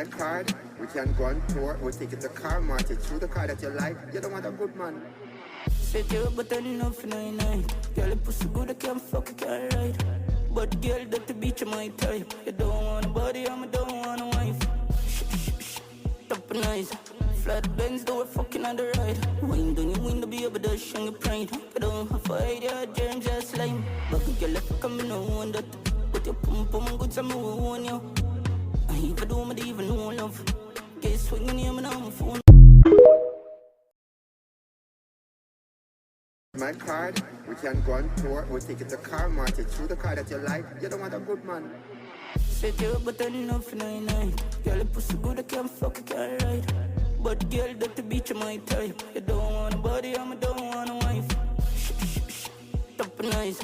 My card, we can go on tour, we'll take it to car market, through the car that you like, you don't want a good man. Set you up, but I know for 99. Girl, your pussy good, I can't fuck, I can't ride. But girl, that the beach, my type. You don't want a body, I don't want a wife. Top and nice. Flat Benz, though we're fucking on the ride. Wind on your window, be able to shine your pride. I don't have a idea, germs just slime. But girl, if you come, you know one that. Put your pum pum good, some more on you. I even do me, even know love. Get swinging him and I'm a phone. My card, we can go on tour, we'll take it to car market, through the car that you like, you don't want a good man. Set you up, but I know for 99. Girl, your pussy good, I can't fuck, I can't ride. But girl, that the beach, my type. You don't want a body, I don't want a wife. Top and nice.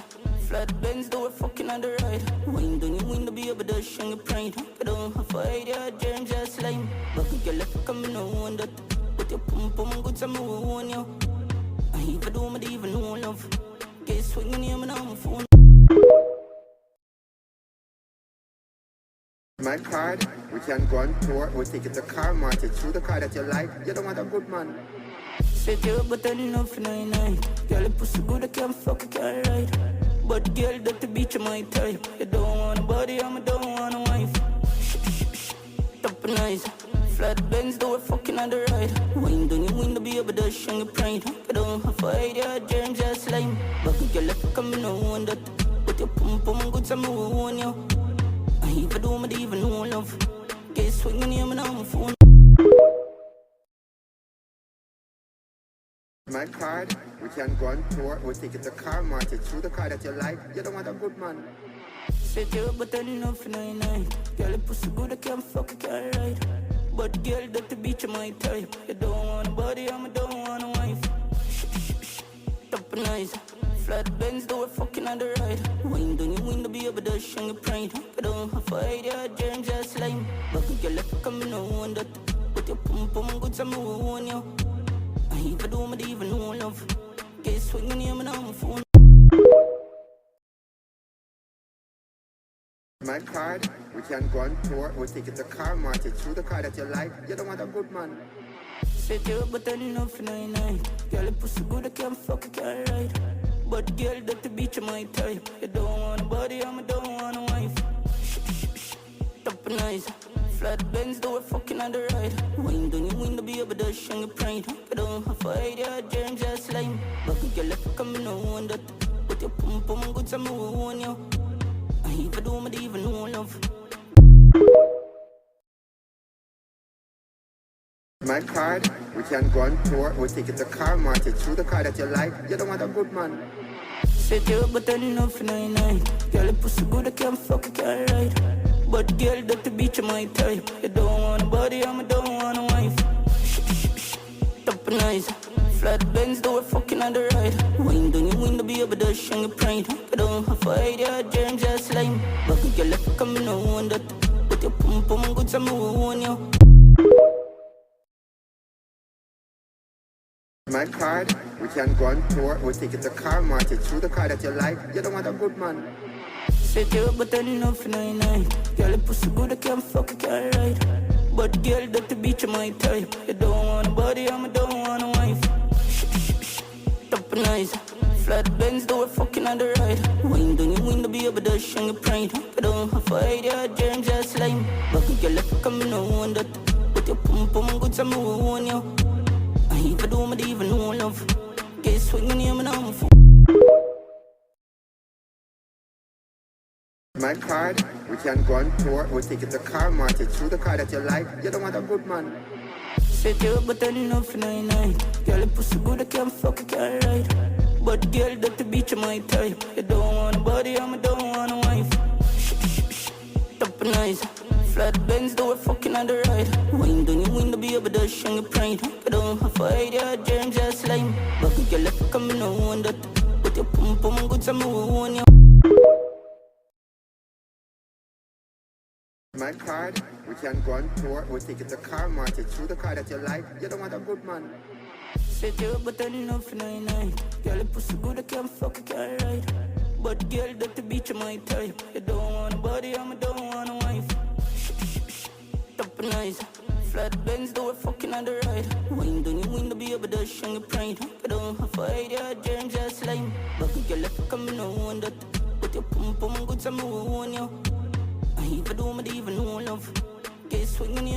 Flat Benz, though we're fucking on the ride. Wind on your window, be able to shine your pride. I don't have a idea, germs just slime. But girl, if you come, you know one that. Put your pum pum good, some more on you. I even do me, even know love. Get swinging him and I'm a phone. My card, we can go on tour, we'll take it to car market, through the car that you like, you don't want a good man. Set you up, but I know for 99. Girl, your pussy good, I can't fuck, I can't ride. But girl, that the beach, my type. You don't want a body, I don't want a wife. Top and nice. Flat Benz, though we're fucking on the ride. Wind on your window, be able to shine your pride. I don't have a idea, germs just slime. But girl, if you come, you know one that. Put your pum pum good, some more on you. I even do me, even know love. Get swinging him and I'm a phone. My card, we can go on tour, we'll take it to car market, through the car that you like, you don't want a good man. Set you up, but I know for 99. Girl, your pussy good, I can't fuck, I can't ride. But girl, that the beach, my type. You don't want a body, I don't want a wife. Top and nice. Flat Benz, though we're fucking on the ride. Wind on your window, be able to shine your pride. I don't have a idea, germs just slime. But girl, if you come, you know one that. Put your pum pum good, some more on you. I even do me, even know love. Get swinging him and I'm a phone. My card, we can go on tour, we'll take it to car market, through the car that you like, you don't want a good man. Set you up, but I know for 99. Girl, your pussy good, I can't fuck, I can't ride. But girl, that the beach, my type. You don't want a body, I don't want a wife. Top and nice. Flat Benz, though we're fucking on the ride. Wind on your window, be able to shine your pride. I don't have a idea, germs just slime. But girl, if you come, you know one that. Put your pum pum good, some more on you. I even do me, even know love. My card, we can go on tour, we'll take it to car market, through the car that you like, you don't want a good man. Set you up, but I know for 99. Girl, your pussy good, I can't fuck, I can't ride. But girl, that the beach, my type. You don't want a body, I don't want a wife. Top and nice. Flat Benz, though we're fucking on the ride. Wind on your window, be able to shine your pride. I don't have a idea, germs just slime. But girl, if you come, you know one that. Put your pum pum good, some more on you. My card, we can go on tour, we'll take it to car market, through the car that you like, you don't want a good man. Set you up, but I know for 99. Girl, your pussy good, I can't fuck, I can't ride. But girl, that the beach, my type. You don't want a body, I don't want a wife. Top and nice. Flat Benz, though we're fucking on the ride. Wind on your window, be able to shine your pride. I don't have a idea, germs just slime. But girl, if you come, you know one that. Put your pum pum good, some more on you. I even do me, even know love. Get swinging him and I'm a phone. My card, we can go on tour, we'll take it to car market, through the car that you like, you don't want a good man. Set you up, but I know for 99. Girl, your pussy good, I can't fuck, I can't ride. But girl, that the beach, my type. You don't want a body, I don't want a wife. Top and nice. Flat Benz, though we're fucking on the ride. Wind on your window, be able to shine your pride. I don't have a idea, germs just slime. But girl, if you come, you know one that. Put your pum pum good, some more on you. My card, we can go on tour, we'll take it to car market, through the car that you like, you don't want a good man. Set you up, but I know for 99. Girl, your pussy good, I can't fuck, I can't ride. But girl, that the beach, my type. You don't want a body, I don't want a wife. Top super nice. Fly the Benz, do it fucking on the ride. Wind on your window, be able to shine your pride. I don't have a idea, dreams just lame. But a girl, if I come, no one that. But your pum good, some own you. I even do, I even know love. Get swinging